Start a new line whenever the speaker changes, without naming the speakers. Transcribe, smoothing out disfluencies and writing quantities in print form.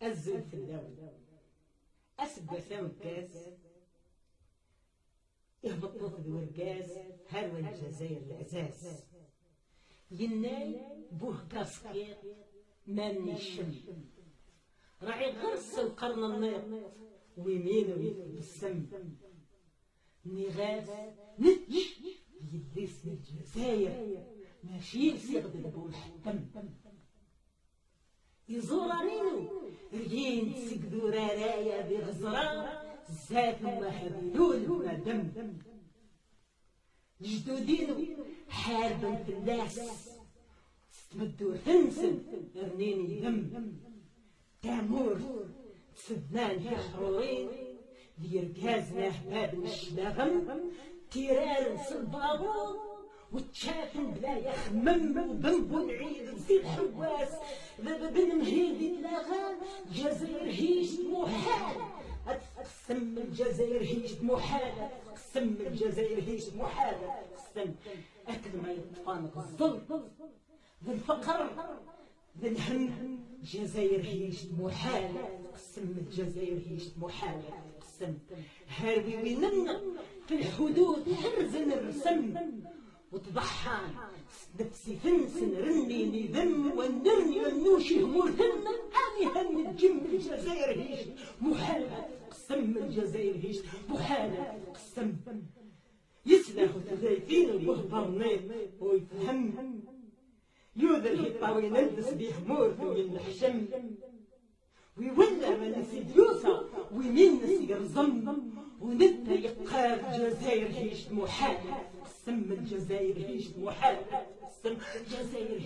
أزل في الدولة أسبة ثمكاس يهبطوا في الورقاس هروا الجزائر الأساس يناي بوه كاسكيت ماني الشم راعي غرس القرن النيط ويمين بالسم نغاس نتش يديس الجزائر ماشي يسيغد بومحتم يزورانينو رجين تسقدو رارايا بغزران زاد وحبلول ودم جدودينو حاربا في الناس تمدو تنسن رنيني دم تامور تسدنان في حرورين ديركازنا باب الشلاغم تيران صلبابور وتشافن بلا يخمم وبنبو نعيد نزيد حواس بن مهيد يتلاغى جزائر هيج محال قسم الجزائر هيج محال قسم الجزائر هيج محال قسم أكل ما يطفانق الظلم ذا الفقر ذا الهم جزائر هيج محال قسم الجزائر هيج محال قسم هاربي ويننا في الحدود حرزن الرسم وتضحى نفسي فنسن رني ذم ونرني ونوشي همورهن اني هن الجم الجزائر هيش محالة قسم الجزائر هيش محالة قسم يسلخ تزايفين وبهبرنيت ويفهم يوذر هيطاوي نلبس بيه مورث وينحشم ويولى من سيديوسا ويمين سيرزم ونتا يقار جزائر هيش محالة قسم الجزائر هيش محالة قسم الجزائر